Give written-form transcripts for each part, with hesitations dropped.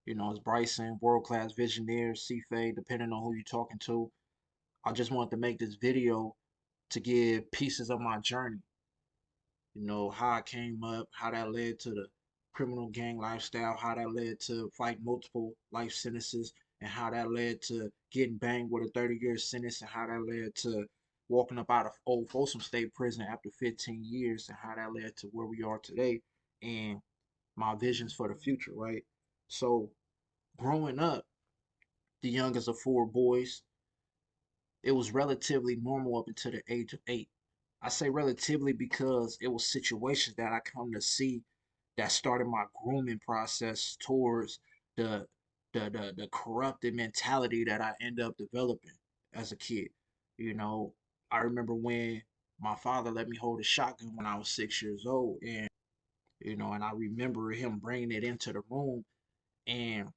It's Bryson, world-class visionary, CFA, depending on who you're talking to. I just wanted to make this video to give pieces of my journey. How I came up, how that led to the criminal gang lifestyle, how that led to fight multiple life sentences, and how that led to getting banged with a 30-year sentence, and how that led to walking up out of old Folsom State Prison after 15 years, and how that led to where we are today, and my visions for the future, right? So, growing up, the youngest of four boys, it was relatively normal up until the age of 8. I say relatively because it was situations that I come to see that started my grooming process towards the the corrupted mentality that I end up developing as a kid. You know, I remember when my father let me hold a shotgun when I was 6 years old, and I remember him bringing it into the room and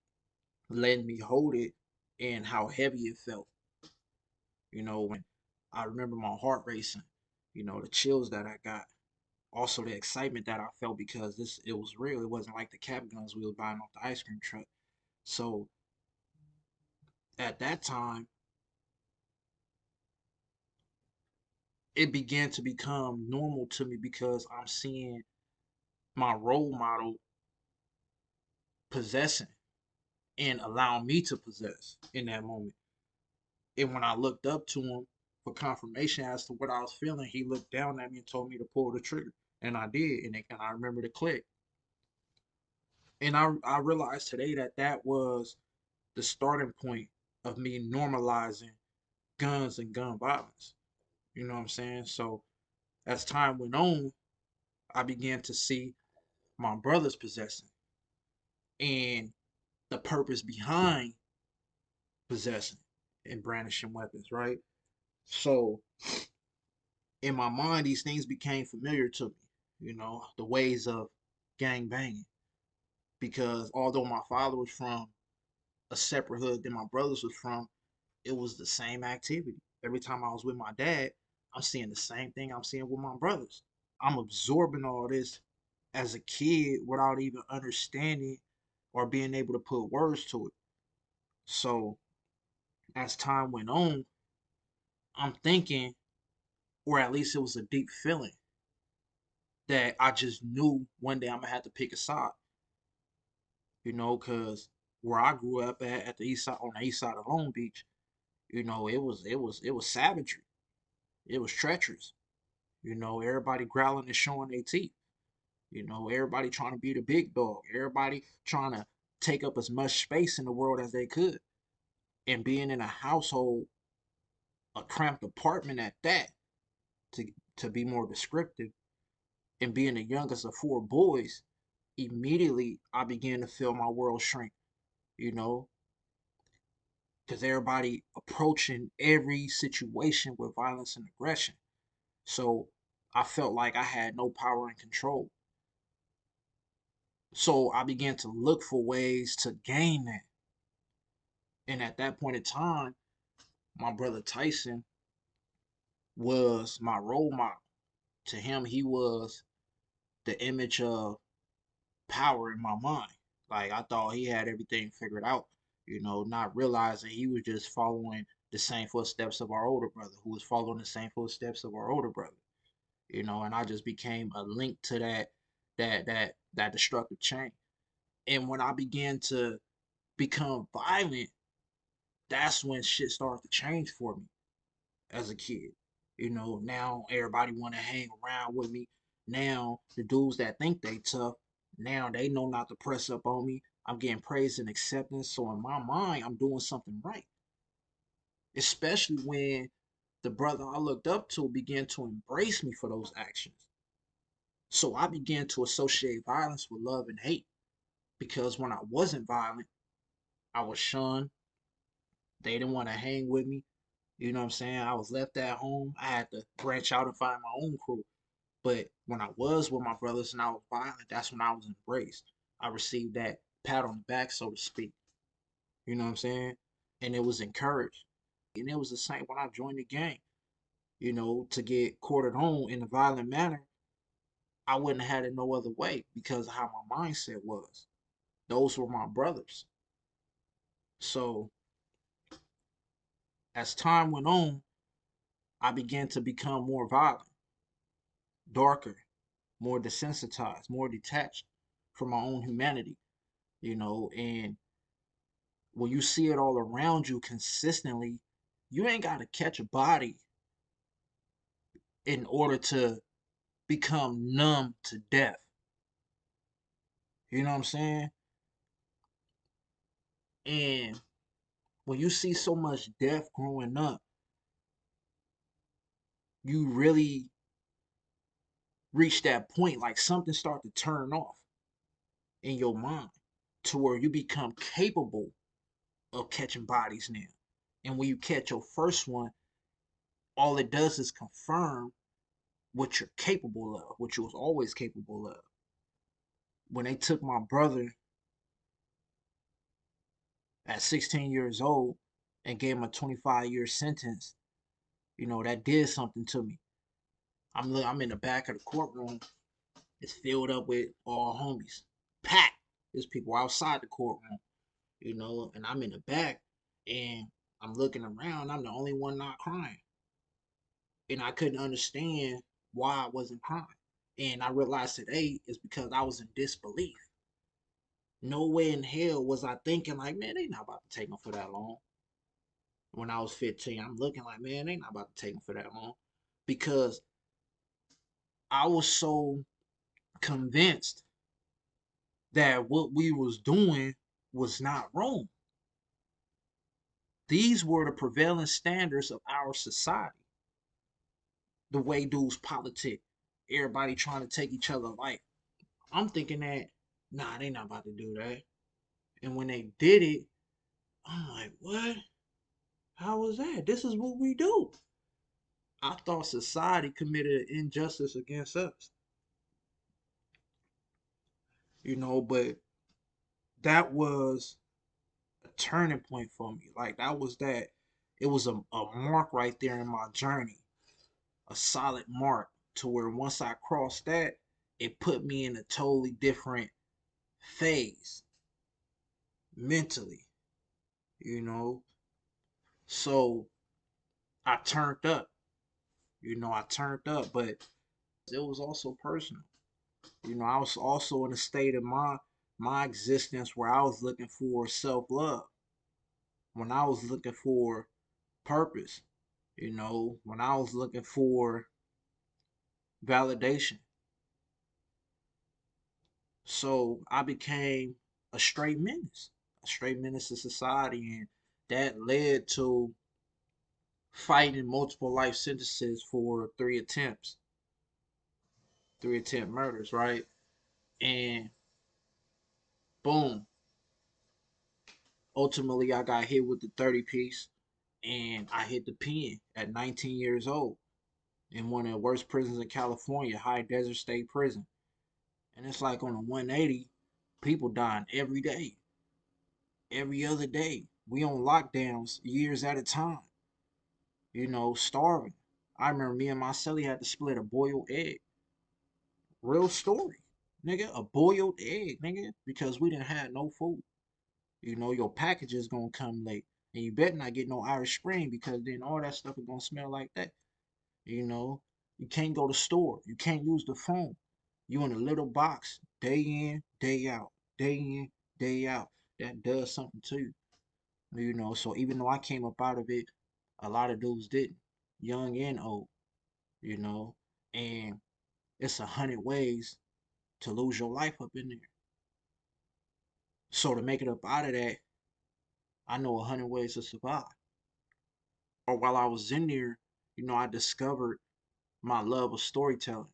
letting me hold it and how heavy it felt. When I remember my heart racing, the chills that I got, also the excitement that I felt because it was real. It wasn't like the cap guns we were buying off the ice cream truck. So at that time, it began to become normal to me because I'm seeing my role model possessing and allowing me to possess in that moment. And when I looked up to him for confirmation as to what I was feeling, he looked down at me and told me to pull the trigger. And I did. And I remember the click. And I realized today that that was the starting point of me normalizing guns and gun violence. You know what I'm saying? So as time went on, I began to see my brothers possessing and the purpose behind possessing and brandishing weapons, right? So in my mind, these things became familiar to me, the ways of gang banging. Because although my father was from a separate hood than my brothers was from, it was the same activity. Every time I was with my dad, I'm seeing the same thing I'm seeing with my brothers. I'm absorbing all this as a kid without even understanding or being able to put words to it. So as time went on, I'm thinking, or at least it was a deep feeling, that I just knew one day I'm gonna have to pick a side, because where I grew up at the east side on the east side of Long Beach, it was savagery. It was treacherous. Everybody growling and showing their teeth. Everybody trying to be the big dog. Everybody trying to take up as much space in the world as they could. And being in a household, a cramped apartment at that, to to be more descriptive, and being the youngest of four boys, immediately I began to feel my world shrink, you know, because everybody approaching every situation with violence and aggression. So I felt like I had no power and control. So I began to look for ways to gain that. And at that point in time, my brother Tyson was my role model. To him, he was the image of power in my mind. Like I thought he had everything figured out, not realizing he was just following the same footsteps of our older brother, who was following the same footsteps of our older brother. And I just became a link to that destructive chain. And when I began to become violent, that's when shit started to change for me as a kid. Now everybody want to hang around with me. Now the dudes that think they tough, now they know not to press up on me. I'm getting praise and acceptance. So in my mind, I'm doing something right. Especially when the brother I looked up to began to embrace me for those actions. So I began to associate violence with love and hate. Because when I wasn't violent, I was shunned. They didn't want to hang with me. You know what I'm saying? I was left at home. I had to branch out and find my own crew. But when I was with my brothers and I was violent, that's when I was embraced. I received that pat on the back, so to speak. You know what I'm saying? And it was encouraged. And it was the same when I joined the gang. To get courted on in a violent manner, I wouldn't have had it no other way because of how my mindset was. Those were my brothers. So as time went on, I began to become more violent, darker, more desensitized, more detached from my own humanity, and when you see it all around you consistently, you ain't got to catch a body in order to become numb to death. You know what I'm saying? And when you see so much death growing up, you really reach that point like something start to turn off in your mind to where you become capable of catching bodies now. And when you catch your first one, all it does is confirm what you're capable of, what you was always capable of. When they took my brother at 16 years old and gave him a 25-year sentence, that did something to me. I'm in the back of the courtroom. It's filled up with all homies, packed. There's people outside the courtroom, and I'm in the back, and I'm looking around. I'm the only one not crying, and I couldn't understand why I wasn't crying. And I realized today is because I was in disbelief. No way in hell was I thinking like, man, they not about to take him for that long. When I was 15, I'm looking like, man, they not about to take him for that long, because I was so convinced that what we was doing was not wrong. These were the prevailing standards of our society. The way dudes politic, everybody trying to take each other life. I'm thinking that, nah, they not about to do that. And when they did it, I'm like, what? How was that? This is what we do. I thought society committed injustice against us, but that was a turning point for me. Like that was that. It was a mark right there in my journey, a solid mark to where once I crossed that, it put me in a totally different phase mentally, you know. So I turned up, I turned up, but it was also personal. I was also in a state of my existence where I was looking for self-love, when I was looking for purpose, when I was looking for validation. So I became a straight menace to society, and that led to fighting multiple life sentences for three attempt murders, right? And boom, ultimately I got hit with the 30 piece, and I hit the pen at 19 years old in one of the worst prisons in California, High Desert State Prison. And it's like on a 180, people dying every day, every other day. We on lockdowns years at a time, starving. I remember me and my cellie had to split a boiled egg. Real story, nigga. A boiled egg, nigga, because we didn't have no food. Your package is gonna come late. And you better not get no Irish Spring, because then all that stuff is gonna smell like that. You know, you can't go to store. You can't use the phone. You in a little box, day in, day out, day in, day out. That does something to you. So even though I came up out of it, a lot of dudes didn't, young and old. You know, and it's 100 ways to lose your life up in there. So to make it up out of that, I know 100 ways to survive. Or while I was in there, I discovered my love of storytelling.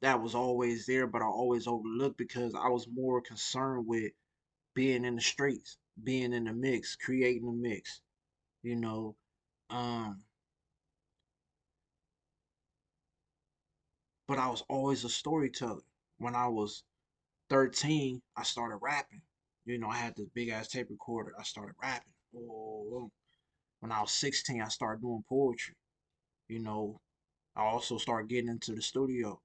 That was always there, but I always overlooked because I was more concerned with being in the streets, being in the mix, creating the mix, you know. Um, but I was always a storyteller. When I was 13, I started rapping. I had this big ass tape recorder. I started rapping. Oh, when I was 16, I started doing poetry. You know, I also started getting into the studio,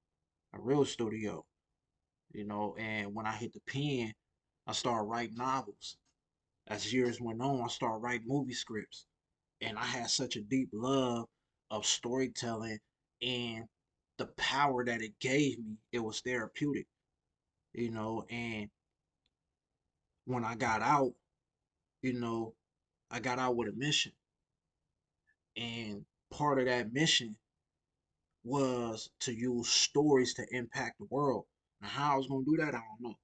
a real studio, and when I hit the pen, I started writing novels. As years went on, I started writing movie scripts. And I had such a deep love of storytelling and the power that it gave me. It was therapeutic, and when I got out, you know, I got out with a mission. And part of that mission was to use stories to impact the world. Now, how I was going to do that, I don't know.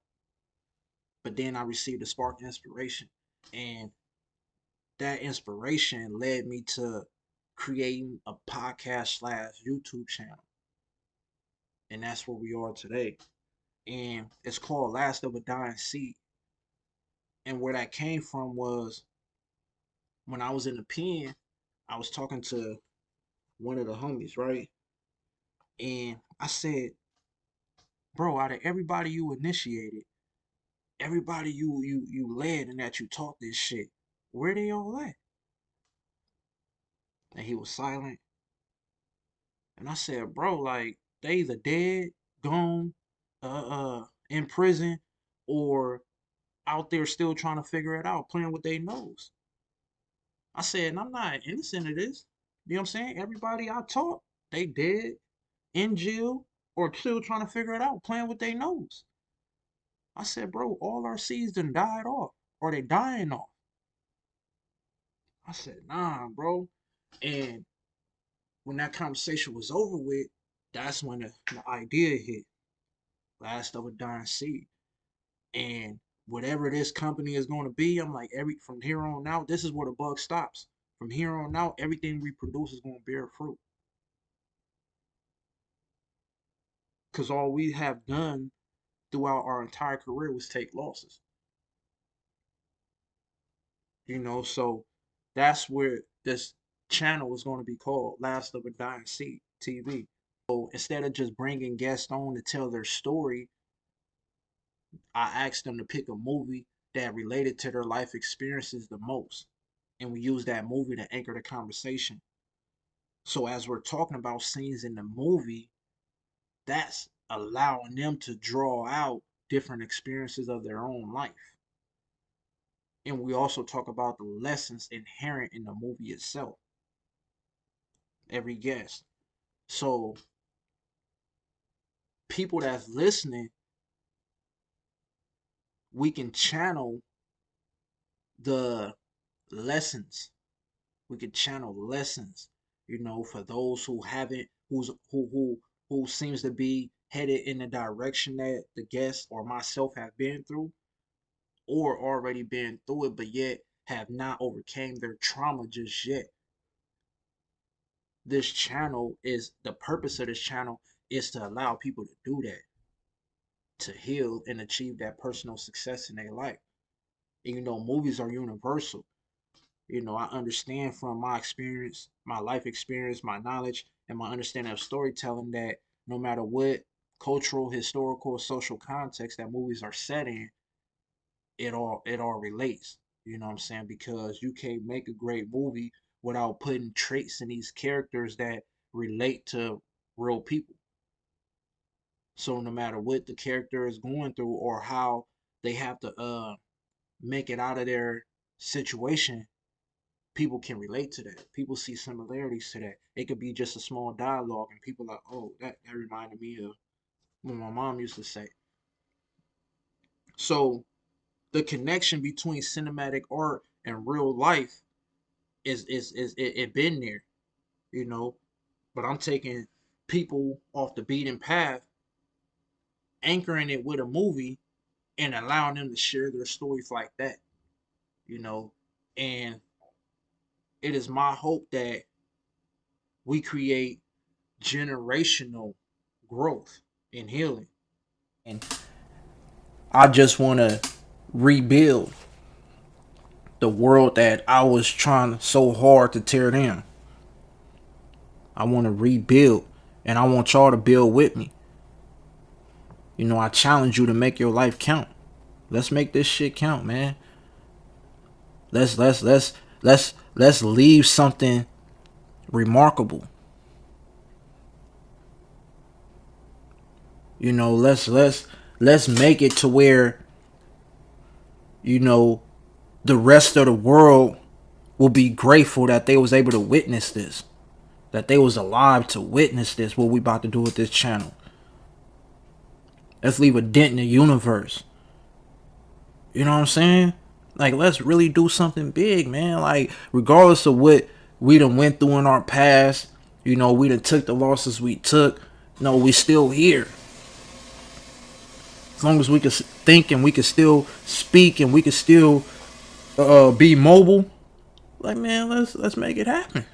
But then I received a spark of inspiration. And that inspiration led me to creating a podcast slash YouTube channel. And that's where we are today. And it's called Last of a Dying Seed. And where that came from was when I was in the pen, I was talking to one of the homies, right? And I said, bro, out of everybody you initiated, everybody you led and that you taught this shit, where they all at? And he was silent. And I said, bro, like they either dead, gone, in prison, or out there still trying to figure it out, playing with their nose. I said, and I'm not innocent of this. You know what I'm saying? Everybody I taught, they dead, in jail, or still trying to figure it out, playing with their nose. I said, bro, all our seeds done died off, or they dying off. I said, nah, bro. And when that conversation was over with, that's when the idea hit. Last of a dying seed. And whatever this company is going to be, I'm like, from here on out, this is where the buck stops. From here on out, everything we produce is going to bear fruit. Because all we have done throughout our entire career was take losses. So that's where this channel is going to be called Last of a Dying Seed TV. So instead of just bringing guests on to tell their story, I asked them to pick a movie that related to their life experiences the most. And we use that movie to anchor the conversation. So as we're talking about scenes in the movie, that's allowing them to draw out different experiences of their own life. And we also talk about the lessons inherent in the movie itself. Every guest. So people that's listening, we can channel the lessons. We can channel lessons, for those who haven't, who seems to be headed in the direction that the guest or myself have been through, or already been through it, but yet have not overcame their trauma just yet. The purpose of this channel is to allow people to do that, to heal and achieve that personal success in their life. And movies are universal. I understand from my experience, my life experience, my knowledge, and my understanding of storytelling that no matter what cultural, historical, social context that movies are set in, it all relates. You know what I'm saying? Because you can't make a great movie without putting traits in these characters that relate to real people. So no matter what the character is going through or how they have to make it out of their situation, people can relate to that. People see similarities to that. It could be just a small dialogue, and people are like, oh, that reminded me of what my mom used to say. So the connection between cinematic art and real life is been there, you know. But I'm taking people off the beaten path, anchoring it with a movie, and allowing them to share their stories like that, you know. And it is my hope that we create generational growth and healing. And I just want to rebuild the world that I was trying so hard to tear down. I want to rebuild, and I want y'all to build with me. I challenge you to make your life count. Let's make this shit count, man. Let's leave something remarkable. Let's make it to where you know, the rest of the world will be grateful that they was able to witness this, that they was alive to witness this, what we about to do with this channel. Let's leave a dent in the universe. You know what I'm saying? Like, let's really do something big, man. Like, regardless of what we done went through in our past, you know, we done took the losses we took. No, we still here. As long as we can think and we can still speak and we can still be mobile, like, man, let's make it happen.